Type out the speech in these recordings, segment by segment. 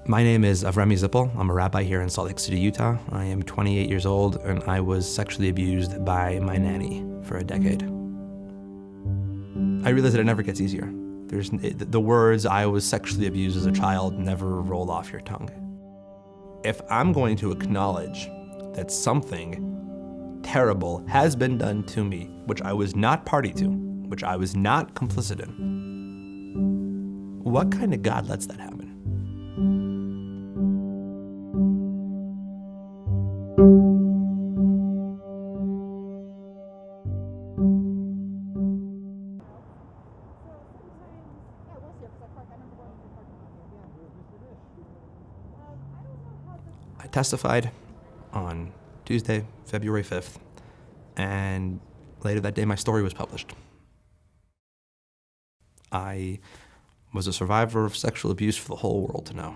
My name is Avremi Zippel. I'm a rabbi here in Salt Lake City, Utah. I am 28 years old, and I was sexually abused by my nanny for a decade. I realize that it never gets easier. The words "I was sexually abused as a child" never roll off your tongue. If I'm going to acknowledge that something terrible has been done to me, which I was not party to, which I was not complicit in, what kind of God lets that happen? I testified on Tuesday, February 5th, and later that day my story was published. I was a survivor of sexual abuse for the whole world to know.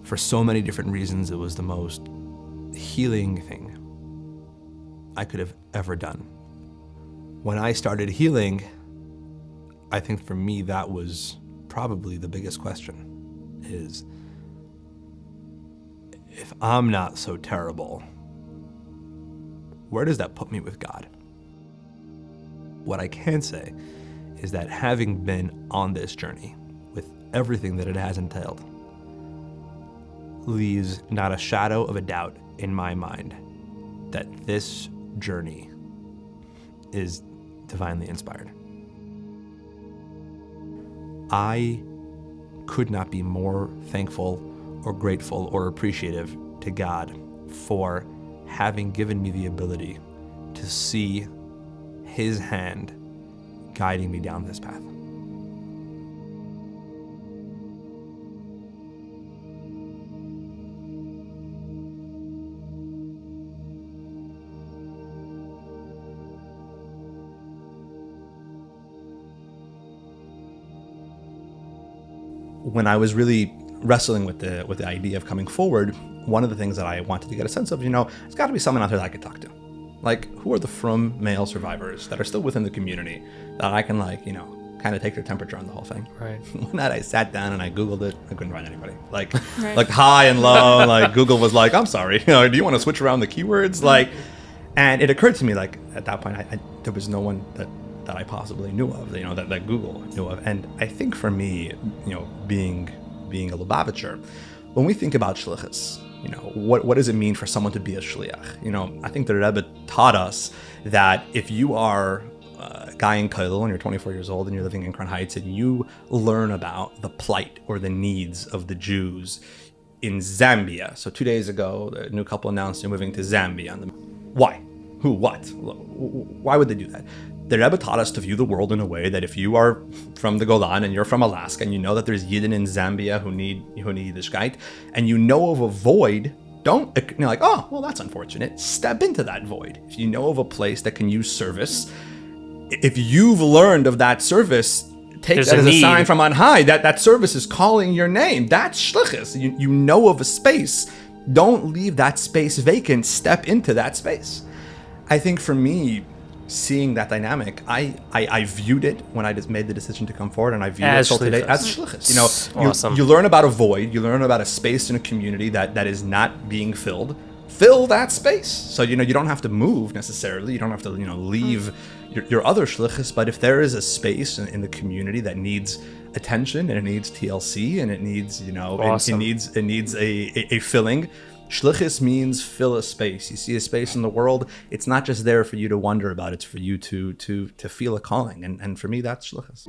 For so many different reasons, it was the most healing thing I could have ever done. When I started healing, I think for me that was probably the biggest question, is if I'm not so terrible, where does that put me with God? What I can say is that having been on this journey with everything that it has entailed, leaves not a shadow of a doubt in my mind that this journey is divinely inspired. I could not be more thankful or grateful or appreciative to God for having given me the ability to see His hand guiding me down this path. When I was really wrestling with the idea of coming forward, one of the things that I wanted to get a sense of, there's got to be someone out there that I could talk to. Like, who are the frum male survivors that are still within the community that I can, kind of take their temperature on the whole thing. Right. One night I sat down and I Googled it. I couldn't find anybody. Like high and low. Like Google was like, I'm sorry. Do you want to switch around the keywords? And it occurred to me, at that point, there was no one that I possibly knew of, that Google knew of. And I think for me, being a Lubavitcher, when we think about shlichus, what does it mean for someone to be a shliach? I think the Rebbe taught us that if you are a guy in Kollel and you're 24 years old and you're living in Crown Heights and you learn about the plight or the needs of the Jews in Zambia. So 2 days ago, the new couple announced they're moving to Zambia. Why? Who? What? Why would they do that? The Rebbe taught us to view the world in a way that if you are from the Golan and you're from Alaska and you know that there's Yidden in Zambia who need Yiddishkeit, and you know of a void, don't, oh, well, that's unfortunate. Step into that void. If you know of a place that can use service, if you've learned of that service, take that as a sign from on high, that service is calling your name. That's shlichus. You know of a space. Don't leave that space vacant. Step into that space. I think for me, seeing that dynamic, I viewed it when I just made the decision to come forward, and I viewed it till today as shlichus. Awesome. You learn about a void, you learn about a space in a community that is not being filled. Fill that space. So you don't have to move necessarily. You don't have to leave your other shlichus. But if there is a space in the community that needs attention and it needs TLC and it needs awesome. it needs a filling. Shlichus means fill a space. You see a space in the world, it's not just there for you to wonder about, it's for you to feel a calling. And for me, that's shlichus.